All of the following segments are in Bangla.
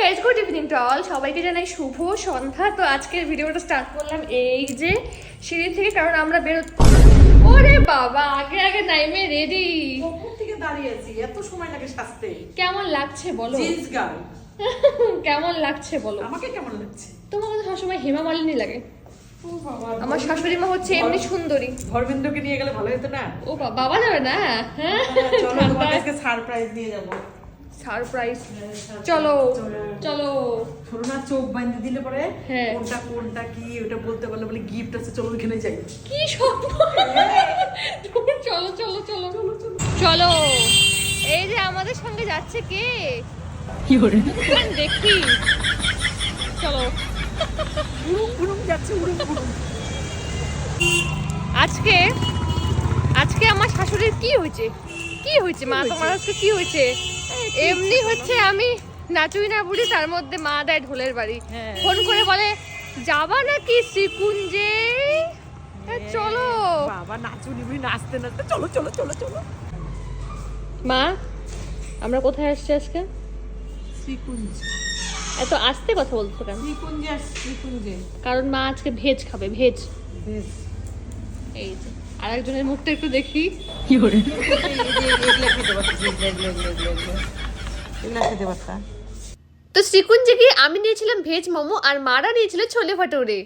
Guys, good evening to all. সবাইকে জানাই শুভ সন্ধ্যা। তো আজকের ভিডিওটা স্টার্ট করলাম এই যে সিঁড়ি থেকে, কারণ আমরা ওরে বাবা, আগে আগে নাইমে রেডি। কখন থেকে দাঁড়িয়ে আছি, এত সময় লাগে সাজতে। কেমন লাগছে বলো? Jeans girl. কেমন লাগছে বলো? আমাকে কেমন লাগছে? তোমাকে তো সবসময় হেমা মালিনী লাগে। ও বাবা, আমার শাশুড়ি মা হচ্ছে এমনি সুন্দরী। ধর্মেন্দ্রকে নিয়ে গেলে ভালো হতো না? ও বাবা যাবে না? হ্যাঁ চলো তোমাকে আজকে সারপ্রাইজ নিয়ে যাব। সারপ্রাইজ, চলো চলো। শোনো না, চোখ বাঁধতে দিলে পরে হ্যাঁ। কোনটা কোনটা কি ওটা বলতে পারলে বলে গিফট আছে, চলো ওখানে যাই। কি সব, চলো চলো চলো চলো। এই যে আমাদের সঙ্গে যাচ্ছে কে, কি করে দেখি, চলো। উড়ুম উড়ুম যাচ্ছে, উড়ুম উড়ুম। আজকে আজকে আমার শাশুড়ির কি হয়েছে? কি হয়েছে মা, তোমার আজকে কি হয়েছে? এমনি হচ্ছে আমি নাচুই না বুড়ি, তার মধ্যে মা দেয় ঢোলের বাড়ি। হ্যাঁ। ফোন করে বলে যাবা নাকি শ্রীকুঞ্জে? চলো বাবা নাচুনি বুড়ি, নাচতে নাচতে চলো চলো চলো চলো। মা, আমরা কোথায় আসছি আজকে? শ্রীকুঞ্জ। এত আস্তে কথা বলছো কেন? শ্রীকুঞ্জে আর শ্রীকুঞ্জে। কারণ মা আজকে ভেজ খাবে, ভেজ। বেশ। এই যে আরেকজনের মুখটা একটু দেখি। কি করে এগুলা খেতে পারছি, এগুলা খেতে পারতা। তো শ্রীকুঞ্জে গিয়ে আমি নিয়েছিলাম ভেজ মোমো আর মারা নিয়েছিল ছোলে ভাটোরে।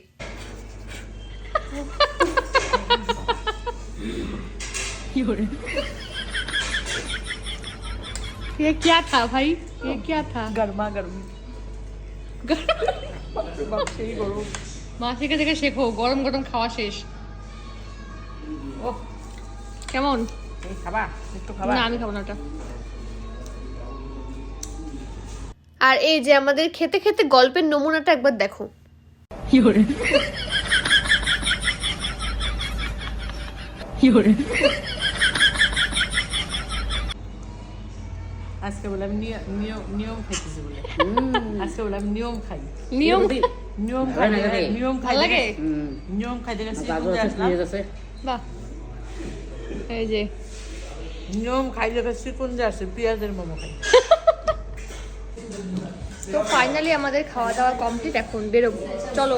কি করে ये क्या था भाई, ये क्या था? গরমা গরম। বাপ সেই গরম। মা থেকে থেকে শেখো, গরম গরম খাওয়া শেষ। ও কেমন? এই খাবা, একটু খাবা। না আমি খাবো না ওটা। আর এই যে আমাদের খেতে খেতে গল্পের নমুনাটা একবার দেখো। কি করে কি করে আজকে বলে আমি নিয়ম খাইতেছি বলে। আজকে বলে আমি নিয়ম খাই। নিয়ম নিয়ম খাই, নিয়ম খাই ভালো লাগে? নিয়ম খাই দেখে শ্রীকুঞ্জে আসলাম। বাহ, এই যে নিয়ম খাই দেখে শ্রীকুঞ্জে আসে, পেঁয়াজের মোমো খাই। তো ফাইনালি আমাদের খাওয়া দাওয়া কমপ্লিট, এখন বেরোবো, চলো।